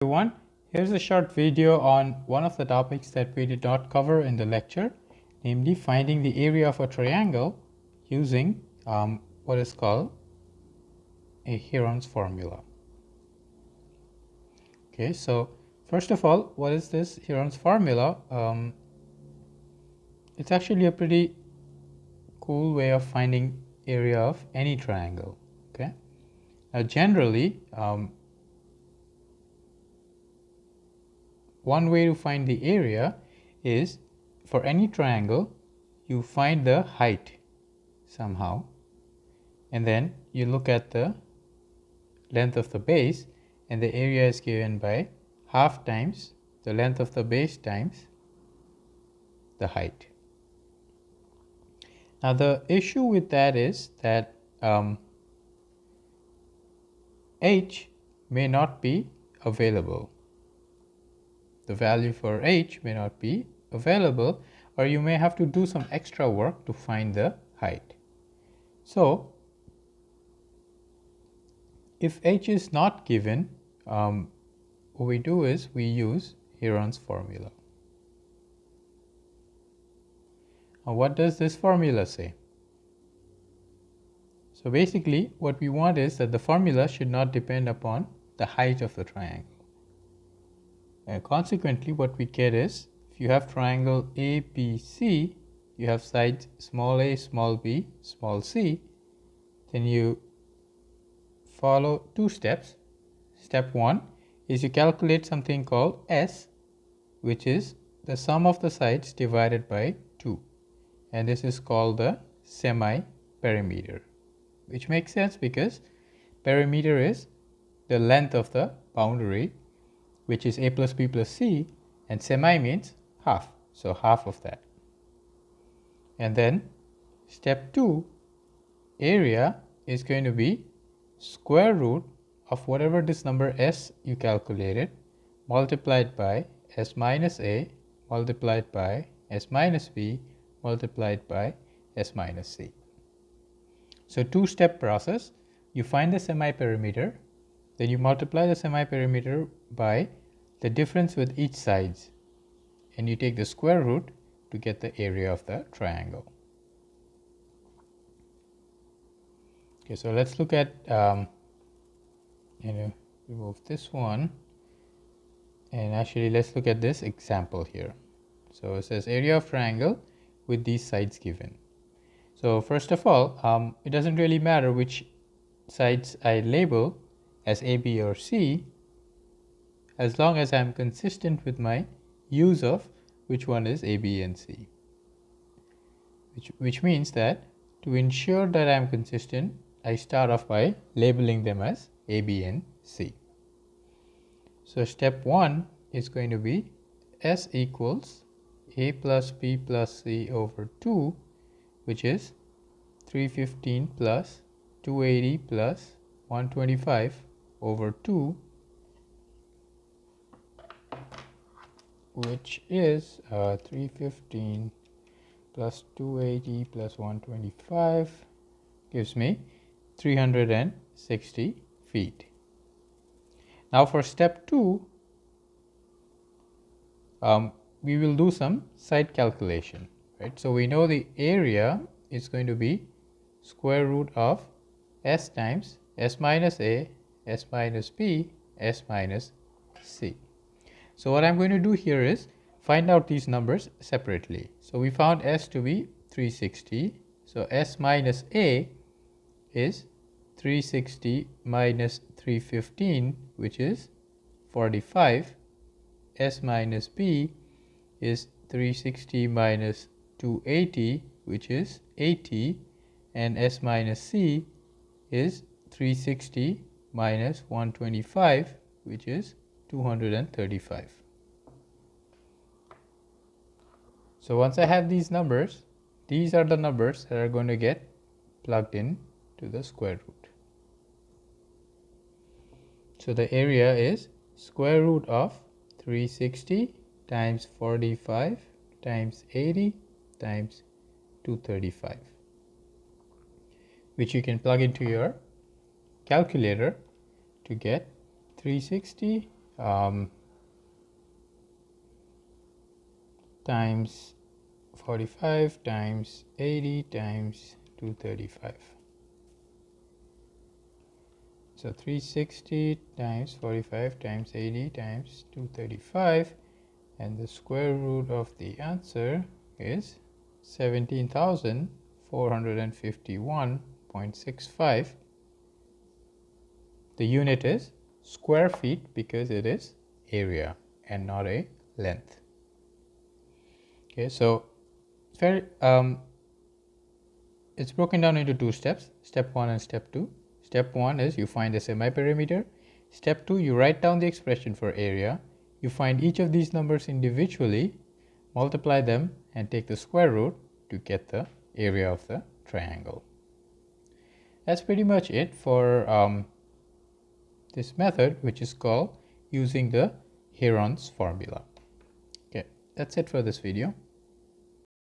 Everyone, here's a short video on one of the topics that we did not cover in the lecture, namely finding the area of a triangle using what is called a Heron's formula. Okay, so first of all, what is this Heron's formula? It's actually a pretty cool way of finding area of any triangle. Okay, now generally, one way to find the area is for any triangle, you find the height somehow, and then you look at the length of the base, and the area is given by half times the length of the base times the height. Now the issue with that is that h may not be available. The value for h may not be available, or you may have to do some extra work to find the height. So if h is not given, what we do is we use Heron's formula. Now what does this formula say? So basically what we want is that the formula should not depend upon the height of the triangle. And consequently what we get is, if you have triangle ABC, you have sides small a, small b, small c, then you follow two steps. Step 1 is you calculate something called S, which is the sum of the sides divided by 2, and this is called the semi-perimeter, which makes sense because perimeter is the length of the boundary, which is a plus b plus c, and semi means half, so half of that. And then step 2, area is going to be square root of whatever this number s you calculated multiplied by s minus a multiplied by s minus b multiplied by s minus c. So two-step process. You find the semi-perimeter, then you multiply the semi-perimeter by the difference with each sides, and you take the square root to get the area of the triangle. Okay, so let's look at remove this one, and actually let's look at this example here. So it says area of triangle with these sides given. So first of all, it doesn't really matter which sides I label as A, B or C, as long as I'm consistent with my use of which one is A, B and C. Which means that to ensure that I'm consistent, I start off by labeling them as A, B and C. So step 1 is going to be S equals A plus B plus C over 2, which is 315 plus 280 plus 125 over 2, which is 315 plus 280 plus 125 gives me 360 feet. Now for step 2, we will do some side calculation, right? So we know the area is going to be square root of s times s minus a, s minus b, s minus c. So what I'm going to do here is find out these numbers separately. So we found s to be 360. So s minus a is 360 minus 315, which is 45. S minus b is 360 minus 280, which is 80. And s minus c is 360 minus 125, which is 235. So once I have these numbers, these are the numbers that are going to get plugged in to the square root. So the area is square root of 360 times 45 times 80 times 235, which you can plug into your calculator to get 360 times 45 times 80 times 235. So 360 times 45 times 80 times 235, and the square root of the answer is 17,451.65. The unit is square feet because it is area and not a length. Okay, so it's broken down into two steps, step 1 and step 2. Step 1 is you find the semi-perimeter. Step 2, you write down the expression for area. You find each of these numbers individually, multiply them, and take the square root to get the area of the triangle. That's pretty much it for this method, which is called using the Herons formula. Okay, that's it for this video.